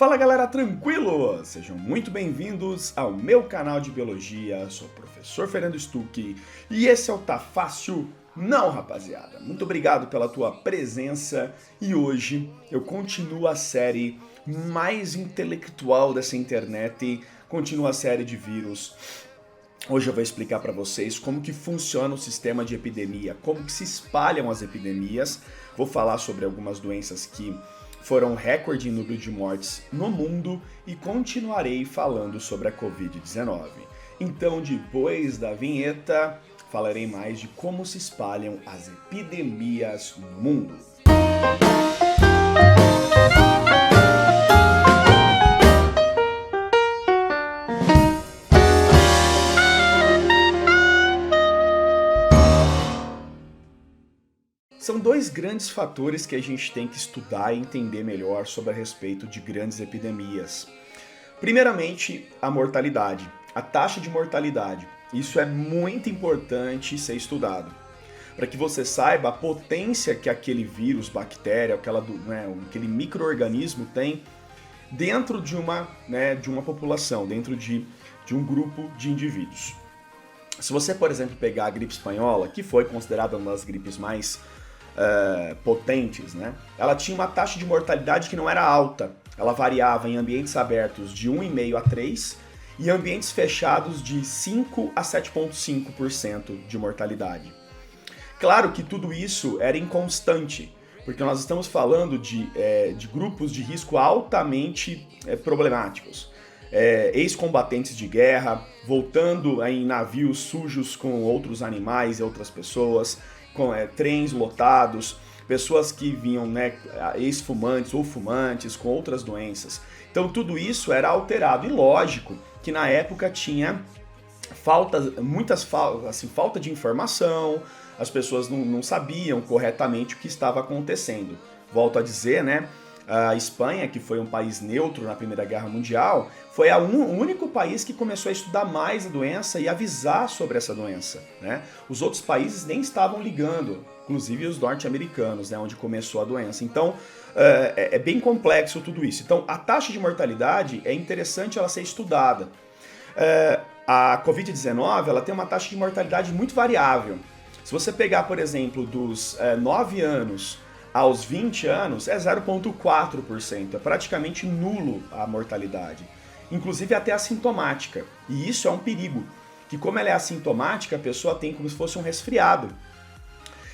Fala galera, tranquilo? Sejam muito bem-vindos ao meu canal de Biologia, sou o professor Fernando Stuck e esse é o Tá Fácil Não, rapaziada. Muito obrigado pela tua presença e hoje eu continuo a série mais intelectual dessa internet, continuo a série de vírus. Hoje eu vou explicar para vocês como que funciona o sistema de epidemia, como que se espalham as epidemias, vou falar sobre algumas doenças que foram recorde em número de mortes no mundo e continuarei falando sobre a Covid-19. Então, depois da vinheta, falarei mais de como se espalham as epidemias no mundo. São dois grandes fatores que a gente tem que estudar e entender melhor sobre a respeito de grandes epidemias. Primeiramente, a mortalidade, a taxa de mortalidade. Isso é muito importante ser estudado, para que você saiba a potência que aquele vírus, bactéria, aquele micro-organismo tem dentro de uma população, dentro de um grupo de indivíduos. Se você, por exemplo, pegar a gripe espanhola, que foi considerada uma das gripes mais potentes, né? Ela tinha uma taxa de mortalidade que não era alta. Ela variava em ambientes abertos de 1,5% a 3% e ambientes fechados de 5% a 7,5% de mortalidade. Claro que tudo isso era inconstante, porque nós estamos falando de grupos de risco altamente problemáticos. Ex-combatentes de guerra, voltando em navios sujos com outros animais e outras pessoas, com trens lotados, pessoas que vinham, ex-fumantes ou fumantes com outras doenças. Então tudo isso era alterado e lógico que na época tinha falta de informação, as pessoas não sabiam corretamente o que estava acontecendo. Volto a dizer, a Espanha, que foi um país neutro na Primeira Guerra Mundial, foi o único país que começou a estudar mais a doença e avisar sobre essa doença, né? Os outros países nem estavam ligando, inclusive os norte-americanos, onde começou a doença. Então, é bem complexo tudo isso. Então, a taxa de mortalidade é interessante ela ser estudada. A Covid-19 ela tem uma taxa de mortalidade muito variável. Se você pegar, por exemplo, dos 9 anos aos 20 anos, é 0,4%, é praticamente nulo a mortalidade, inclusive até assintomática, e isso é um perigo, que como ela é assintomática, a pessoa tem como se fosse um resfriado,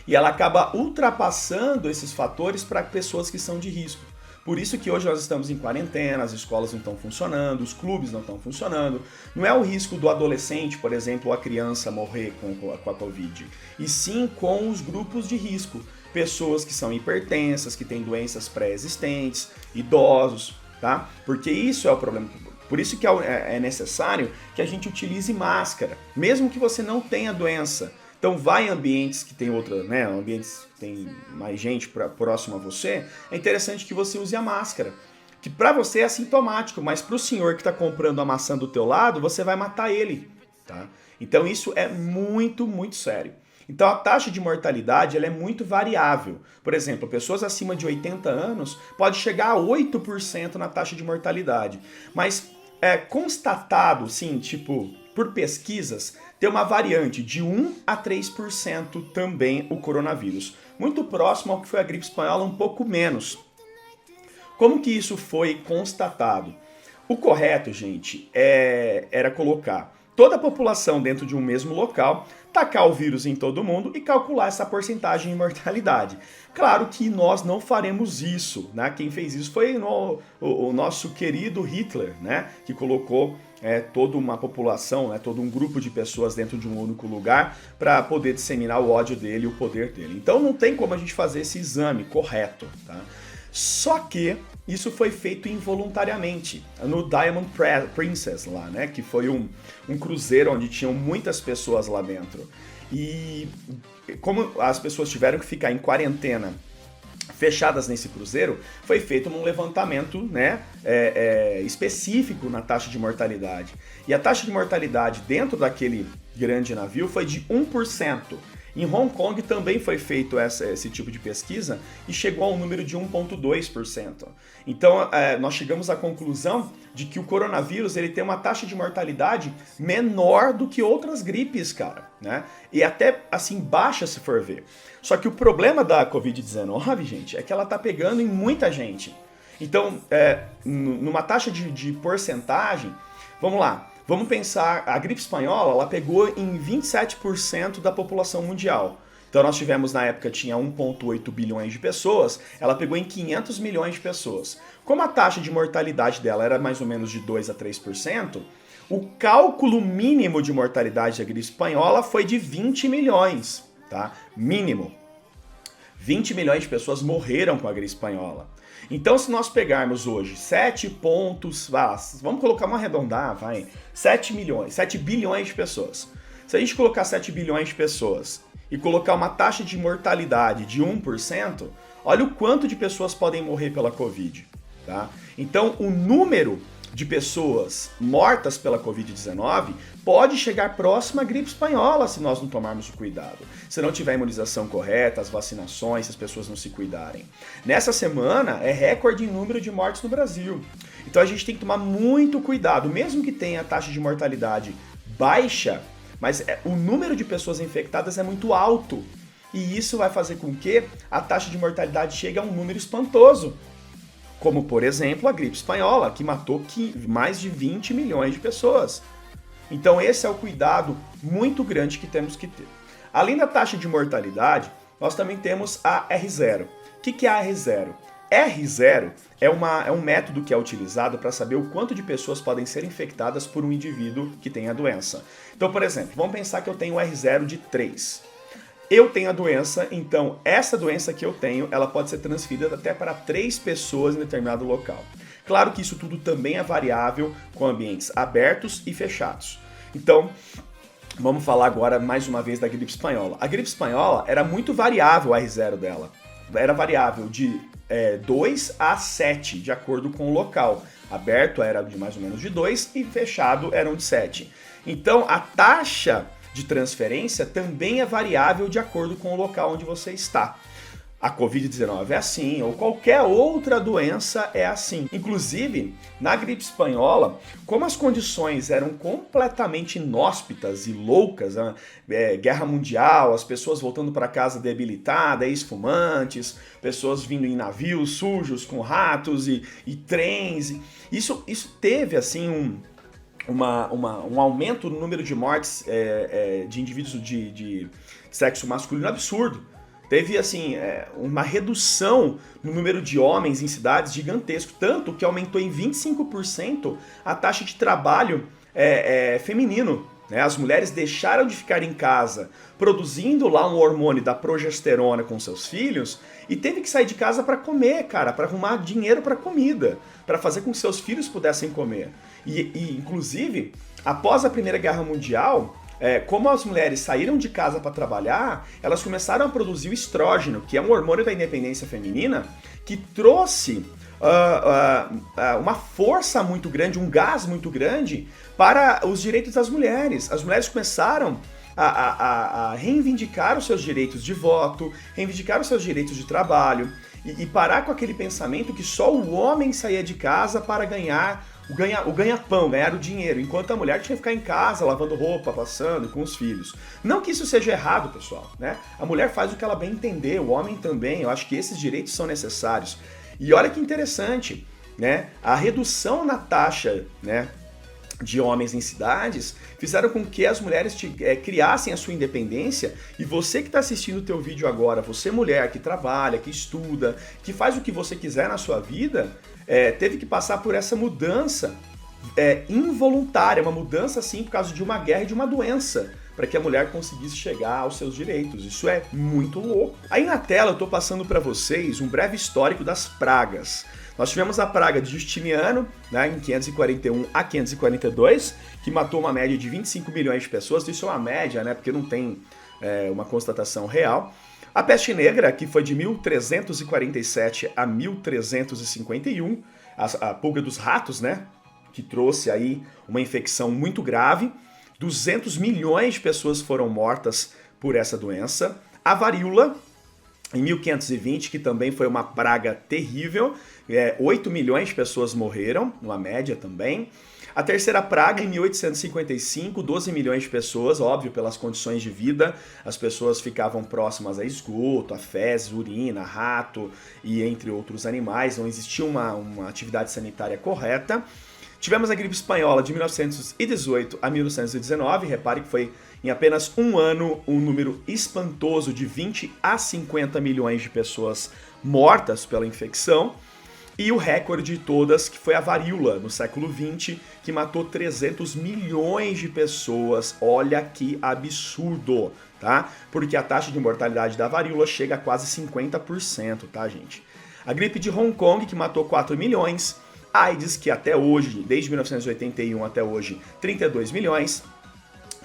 e ela acaba ultrapassando esses fatores para pessoas que são de risco. Por isso que hoje nós estamos em quarentena, as escolas não estão funcionando, os clubes não estão funcionando. Não é o risco do adolescente, por exemplo, ou a criança morrer com a Covid, e sim com os grupos de risco. Pessoas que são hipertensas, que têm doenças pré-existentes, idosos, tá? Porque isso é o problema. Por isso que é necessário que a gente utilize máscara, mesmo que você não tenha doença. Então vai em ambientes que tem ambientes que tem mais gente próximo a você, é interessante que você use a máscara. Que para você é assintomático, mas para o senhor que está comprando a maçã do teu lado, você vai matar ele, tá? Então isso é muito, muito sério. Então a taxa de mortalidade ela é muito variável. Por exemplo, pessoas acima de 80 anos pode chegar a 8% na taxa de mortalidade. Mas é constatado, sim, por pesquisas, tem uma variante de 1 a 3% também o coronavírus. Muito próximo ao que foi a gripe espanhola, um pouco menos. Como que isso foi constatado? O correto, gente, era colocar toda a população dentro de um mesmo local, tacar o vírus em todo mundo e calcular essa porcentagem de mortalidade. Claro que nós não faremos isso, né? Quem fez isso foi o nosso querido Hitler, né? Que colocou toda uma população, todo um grupo de pessoas dentro de um único lugar para poder disseminar o ódio dele e o poder dele. Então não tem como a gente fazer esse exame correto, tá? Só que isso foi feito involuntariamente no Diamond Princess lá, que foi um cruzeiro onde tinham muitas pessoas lá dentro. E como as pessoas tiveram que ficar em quarentena fechadas nesse cruzeiro, foi feito um levantamento específico na taxa de mortalidade. E a taxa de mortalidade dentro daquele grande navio foi de 1%. Em Hong Kong também foi feito esse tipo de pesquisa e chegou ao número de 1,2%. Então, nós chegamos à conclusão de que o coronavírus ele tem uma taxa de mortalidade menor do que outras gripes, cara, né? E até, assim, baixa se for ver. Só que o problema da Covid-19, gente, é que ela tá pegando em muita gente. Então, numa taxa de porcentagem, vamos lá, vamos pensar, a gripe espanhola, ela pegou em 27% da população mundial. Então nós tivemos, na época, tinha 1,8 bilhões de pessoas, ela pegou em 500 milhões de pessoas. Como a taxa de mortalidade dela era mais ou menos de 2 a 3%, o cálculo mínimo de mortalidade da gripe espanhola foi de 20 milhões, tá? Mínimo. 20 milhões de pessoas morreram com a gripe espanhola. Então, se nós pegarmos hoje 7 pontos, vamos colocar uma arredondar, 7 bilhões de pessoas. Se a gente colocar 7 bilhões de pessoas e colocar uma taxa de mortalidade de 1%, olha o quanto de pessoas podem morrer pela Covid, tá? Então, o número de pessoas mortas pela Covid-19 pode chegar próximo à gripe espanhola se nós não tomarmos o cuidado. Se não tiver a imunização correta, as vacinações, se as pessoas não se cuidarem. Nessa semana é recorde em número de mortes no Brasil. Então a gente tem que tomar muito cuidado, mesmo que tenha a taxa de mortalidade baixa, mas o número de pessoas infectadas é muito alto. E isso vai fazer com que a taxa de mortalidade chegue a um número espantoso. Como, por exemplo, a gripe espanhola, que matou mais de 20 milhões de pessoas. Então esse é o cuidado muito grande que temos que ter. Além da taxa de mortalidade, nós também temos a R0. O que é a R0? R0 é um método que é utilizado para saber o quanto de pessoas podem ser infectadas por um indivíduo que tem a doença. Então, por exemplo, vamos pensar que eu tenho um R0 de 3. Eu tenho a doença, então essa doença que eu tenho, ela pode ser transferida até para 3 pessoas em determinado local. Claro que isso tudo também é variável com ambientes abertos e fechados. Então, vamos falar agora mais uma vez da gripe espanhola. A gripe espanhola era muito variável a R0 dela. Era variável de 2 a 7, de acordo com o local. Aberto era de mais ou menos de 2 e fechado eram de 7. Então, a taxa de transferência também é variável de acordo com o local onde você está. A Covid-19 é assim, ou qualquer outra doença é assim. Inclusive, na gripe espanhola, como as condições eram completamente inóspitas e loucas, né? Guerra mundial, as pessoas voltando para casa debilitadas, ex-fumantes, pessoas vindo em navios sujos com ratos e trens. Isso teve assim um aumento no número de mortes de indivíduos de sexo masculino absurdo. Teve, assim, uma redução no número de homens em cidades gigantesco, tanto que aumentou em 25% a taxa de trabalho feminino. Né? As mulheres deixaram de ficar em casa produzindo lá um hormônio da progesterona com seus filhos e teve que sair de casa para comer, cara, para arrumar dinheiro para comida, para fazer com que seus filhos pudessem comer. E inclusive, após a Primeira Guerra Mundial, como as mulheres saíram de casa para trabalhar, elas começaram a produzir o estrógeno, que é um hormônio da independência feminina, que trouxe uma força muito grande, um gás muito grande para os direitos das mulheres. As mulheres começaram a reivindicar os seus direitos de voto, reivindicar os seus direitos de trabalho e parar com aquele pensamento que só o homem saía de casa para ganhar o ganha-pão, ganhar o dinheiro, enquanto a mulher tinha que ficar em casa, lavando roupa, passando com os filhos. Não que isso seja errado, pessoal, né? A mulher faz o que ela bem entender, o homem também, eu acho que esses direitos são necessários. E olha que interessante, né? A redução na taxa, né, de homens em cidades fizeram com que as mulheres criassem a sua independência, e você que está assistindo o teu vídeo agora, você mulher que trabalha, que estuda, que faz o que você quiser na sua vida, teve que passar por essa mudança involuntária, uma mudança assim por causa de uma guerra e de uma doença, para que a mulher conseguisse chegar aos seus direitos. Isso é muito louco. Aí na tela eu estou passando para vocês um breve histórico das pragas. Nós tivemos a praga de Justiniano, né, em 541 a 542, que matou uma média de 25 milhões de pessoas. Isso é uma média, né, porque não tem uma constatação real. A peste negra, que foi de 1347 a 1351, a pulga dos ratos, né, que trouxe aí uma infecção muito grave. 200 milhões de pessoas foram mortas por essa doença. A varíola, em 1520, que também foi uma praga terrível, 8 milhões de pessoas morreram, numa média também. A terceira praga, em 1855, 12 milhões de pessoas, óbvio, pelas condições de vida, as pessoas ficavam próximas a esgoto, a fezes, urina, rato e entre outros animais, não existia uma atividade sanitária correta. Tivemos a gripe espanhola de 1918 a 1919, repare que foi em apenas um ano um número espantoso de 20 a 50 milhões de pessoas mortas pela infecção. E o recorde de todas, que foi a varíola, no século XX, que matou 300 milhões de pessoas. Olha que absurdo, tá? Porque a taxa de mortalidade da varíola chega a quase 50%, tá, gente? A gripe de Hong Kong, que matou 4 milhões. A AIDS, que até hoje, desde 1981 até hoje, 32 milhões.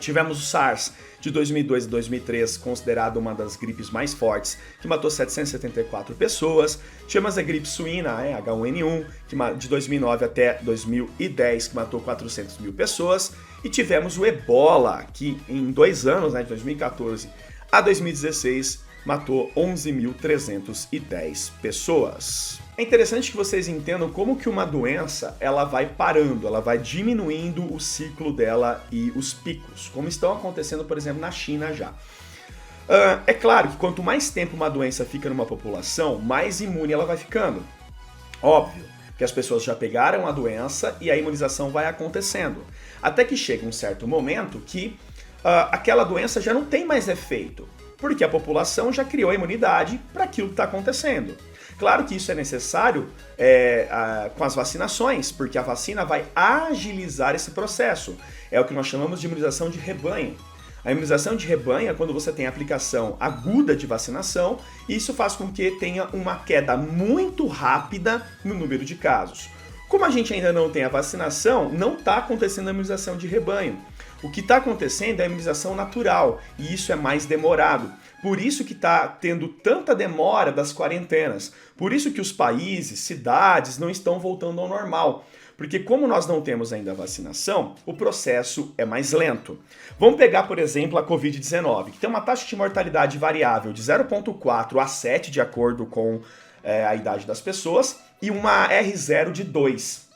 Tivemos o SARS de 2002 e 2003, considerado uma das gripes mais fortes, que matou 774 pessoas. Tivemos a gripe suína, H1N1, de 2009 até 2010, que matou 400 mil pessoas. E tivemos o Ebola, que em 2 anos, de 2014 a 2016, matou 11.310 pessoas. É interessante que vocês entendam como que uma doença ela vai parando, ela vai diminuindo o ciclo dela e os picos, como estão acontecendo, por exemplo, na China já. É claro que quanto mais tempo uma doença fica numa população, mais imune ela vai ficando. Óbvio que as pessoas já pegaram a doença e a imunização vai acontecendo. Até que chega um certo momento que aquela doença já não tem mais efeito, porque a população já criou a imunidade para aquilo que está acontecendo. Claro que isso é necessário com as vacinações, porque a vacina vai agilizar esse processo. É o que nós chamamos de imunização de rebanho. A imunização de rebanho é quando você tem aplicação aguda de vacinação, e isso faz com que tenha uma queda muito rápida no número de casos. Como a gente ainda não tem a vacinação, não está acontecendo a imunização de rebanho. O que está acontecendo é a imunização natural, e isso é mais demorado. Por isso que está tendo tanta demora das quarentenas. Por isso que os países, cidades não estão voltando ao normal. Porque como nós não temos ainda a vacinação, o processo é mais lento. Vamos pegar, por exemplo, a Covid-19, que tem uma taxa de mortalidade variável de 0,4 a 7, de acordo com a idade das pessoas, e uma R0 de 2.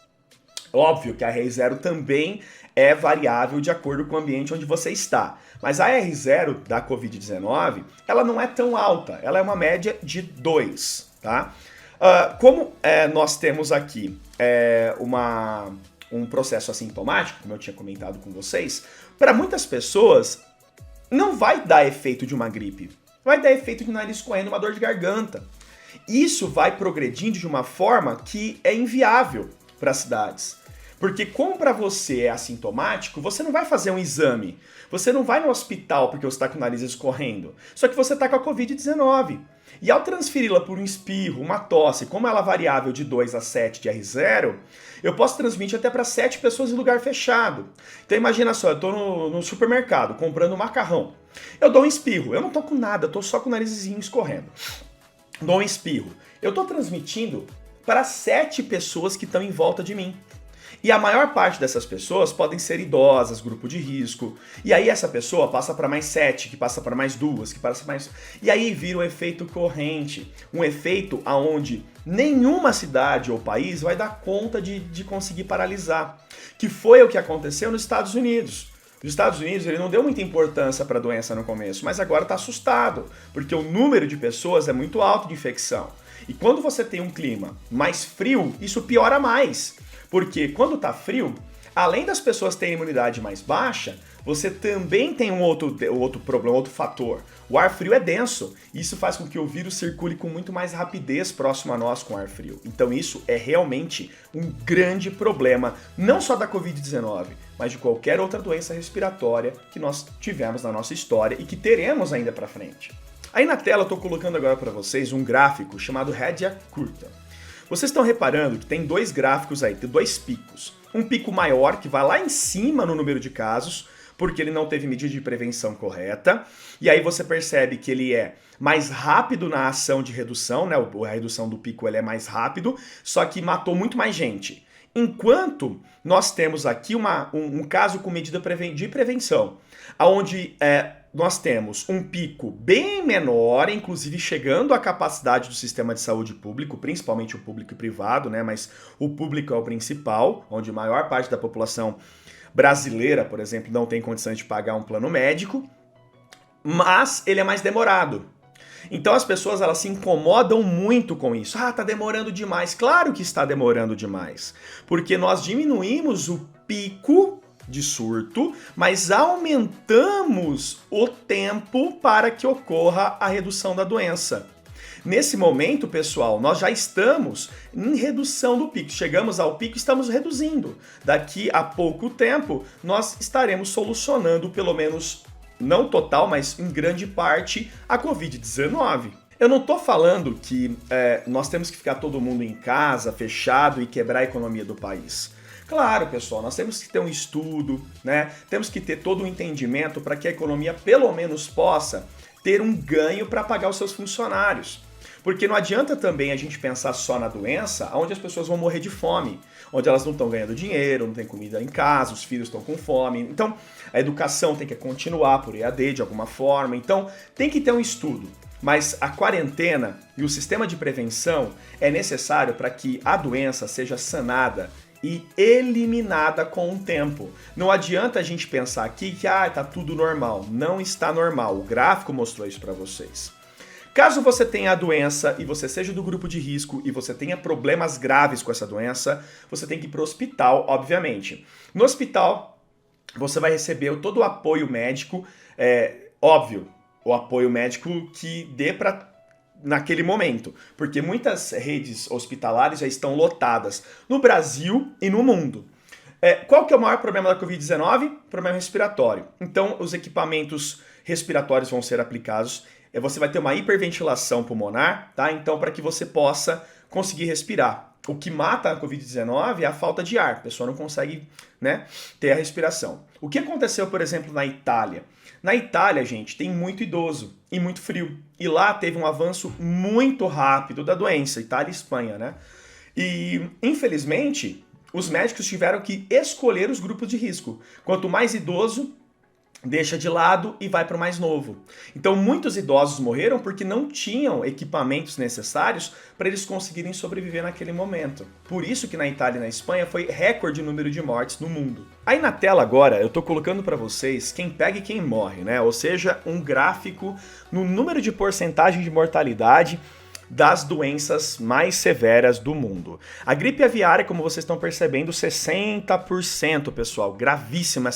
Óbvio que a R0 também é variável de acordo com o ambiente onde você está. Mas a R0 da Covid-19, ela não é tão alta, ela é uma média de 2, tá? Como nós temos aqui um processo assintomático, como eu tinha comentado com vocês, para muitas pessoas não vai dar efeito de uma gripe, vai dar efeito de nariz correndo, uma dor de garganta. Isso vai progredindo de uma forma que é inviável para as cidades. Porque como para você é assintomático, você não vai fazer um exame. Você não vai no hospital porque você está com o nariz escorrendo. Só que você está com a Covid-19. E ao transferi-la por um espirro, uma tosse, como ela é variável de 2 a 7 de R0, eu posso transmitir até para 7 pessoas em lugar fechado. Então imagina só, eu estou no supermercado comprando macarrão. Eu dou um espirro, eu não estou com nada, eu estou só com o narizinho escorrendo. Dou um espirro. Eu estou transmitindo para 7 pessoas que estão em volta de mim. E a maior parte dessas pessoas podem ser idosas, grupo de risco. E aí essa pessoa passa para mais 7, que passa para mais 2, que passa mais... E aí vira um efeito corrente. Um efeito onde nenhuma cidade ou país vai dar conta de conseguir paralisar. Que foi o que aconteceu nos Estados Unidos. Os Estados Unidos ele não deu muita importância para a doença no começo, mas agora está assustado, porque o número de pessoas é muito alto de infecção. E quando você tem um clima mais frio, isso piora mais. Porque quando tá frio, além das pessoas terem imunidade mais baixa, você também tem um outro problema, outro fator. O ar frio é denso, e isso faz com que o vírus circule com muito mais rapidez próximo a nós com ar frio. Então isso é realmente um grande problema, não só da Covid-19, mas de qualquer outra doença respiratória que nós tivemos na nossa história e que teremos ainda para frente. Aí na tela eu estou colocando agora para vocês um gráfico chamado rédea curta. Vocês estão reparando que tem 2 gráficos aí, tem 2 picos. Um pico maior, que vai lá em cima no número de casos, porque ele não teve medida de prevenção correta. E aí você percebe que ele é mais rápido na ação de redução, né? A redução do pico ele é mais rápido, só que matou muito mais gente. Enquanto nós temos aqui um caso com medida de prevenção, onde nós temos um pico bem menor, inclusive chegando à capacidade do sistema de saúde público, principalmente o público e privado, né? Mas o público é o principal, onde a maior parte da população brasileira, por exemplo, não tem condições de pagar um plano médico, mas ele é mais demorado. Então as pessoas elas se incomodam muito com isso. Ah, tá demorando demais. Claro que está demorando demais, porque nós diminuímos o pico de surto, mas aumentamos o tempo para que ocorra a redução da doença. Nesse momento, pessoal, nós já estamos em redução do pico. Chegamos ao pico e estamos reduzindo. Daqui a pouco tempo, nós estaremos solucionando, pelo menos não total, mas em grande parte, a Covid-19. Eu não estou falando que nós temos que ficar todo mundo em casa, fechado e quebrar a economia do país. Claro, pessoal, nós temos que ter um estudo, né? Temos que ter todo um entendimento para que a economia pelo menos possa ter um ganho para pagar os seus funcionários. Porque não adianta também a gente pensar só na doença, onde as pessoas vão morrer de fome, onde elas não estão ganhando dinheiro, não tem comida em casa, os filhos estão com fome. Então, a educação tem que continuar por EAD de alguma forma. Então, tem que ter um estudo. Mas a quarentena e o sistema de prevenção é necessário para que a doença seja sanada e eliminada com o tempo. Não adianta a gente pensar aqui que tá tudo normal. Não está normal. O gráfico mostrou isso para vocês. Caso você tenha a doença e você seja do grupo de risco e você tenha problemas graves com essa doença, você tem que ir para o hospital, obviamente. No hospital, você vai receber todo o apoio médico, óbvio, o apoio médico que dê para naquele momento, porque muitas redes hospitalares já estão lotadas no Brasil e no mundo. Qual que é o maior problema da Covid-19? Problema respiratório. Então, os equipamentos respiratórios vão ser aplicados. Você vai ter uma hiperventilação pulmonar, tá? Então, para que você possa conseguir respirar. O que mata a Covid-19 é a falta de ar. A pessoa não consegue, né, ter a respiração. O que aconteceu, por exemplo, na Itália? Na Itália, gente, tem muito idoso e muito frio. E lá teve um avanço muito rápido da doença, Itália e Espanha, né? E, infelizmente, os médicos tiveram que escolher os grupos de risco. Quanto mais idoso, deixa de lado e vai para o mais novo. Então, muitos idosos morreram porque não tinham equipamentos necessários para eles conseguirem sobreviver naquele momento. Por isso que na Itália e na Espanha foi recorde o número de mortes no mundo. Aí na tela agora eu estou colocando para vocês quem pega e quem morre, né? Ou seja, um gráfico no número de porcentagem de mortalidade das doenças mais severas do mundo. A gripe aviária, como vocês estão percebendo, 60%, pessoal. Gravíssima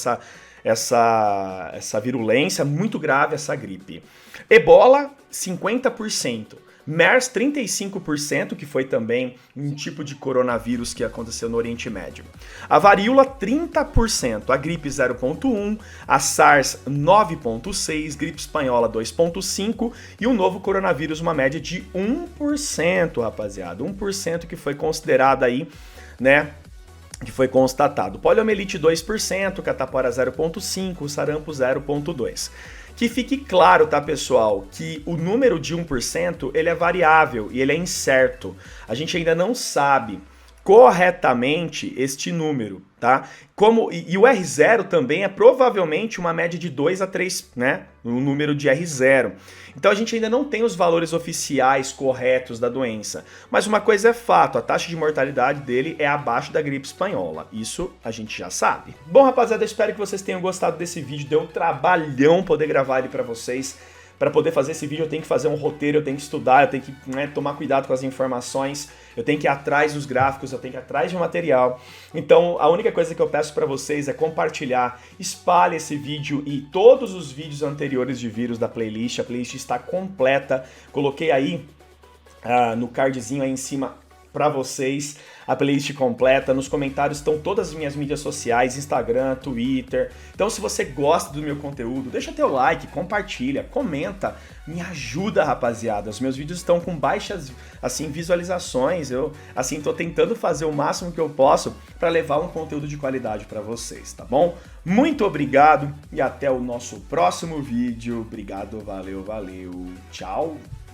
essa virulência, muito grave essa gripe. Ebola, 50%. MERS, 35%, que foi também um tipo de coronavírus que aconteceu no Oriente Médio. A varíola, 30%. A gripe, 0,1%. A SARS, 9,6%. Gripe espanhola, 2,5%. E o novo coronavírus, uma média de 1%, rapaziada. 1% que foi considerado aí, né, que foi constatado. Poliomielite 2%, catapora 0,5%, sarampo 0,2%. Que fique claro, tá, pessoal, que o número de 1% ele é variável e ele é incerto. A gente ainda não sabe corretamente este número, tá? E o R0 também é provavelmente uma média de 2 a 3, né? O número de R0. Então a gente ainda não tem os valores oficiais corretos da doença. Mas uma coisa é fato, a taxa de mortalidade dele é abaixo da gripe espanhola. Isso a gente já sabe. Bom, rapaziada, eu espero que vocês tenham gostado desse vídeo. Deu um trabalhão poder gravar ele pra vocês. Para poder fazer esse vídeo eu tenho que fazer um roteiro, eu tenho que estudar, eu tenho que, né, tomar cuidado com as informações, eu tenho que ir atrás dos gráficos, eu tenho que ir atrás de um material. Então a única coisa que eu peço para vocês é compartilhar, espalhe esse vídeo e todos os vídeos anteriores de vírus da playlist. A playlist está completa, coloquei aí no cardzinho aí em cima para vocês a playlist completa. Nos comentários estão todas as minhas mídias sociais, Instagram, Twitter. Então se você gosta do meu conteúdo, deixa teu like, compartilha, comenta, me ajuda, rapaziada. Os meus vídeos estão com baixas assim visualizações. Eu assim tô tentando fazer o máximo que eu posso para levar um conteúdo de qualidade para vocês, tá bom? Muito obrigado e até o nosso próximo vídeo. Obrigado, valeu, tchau.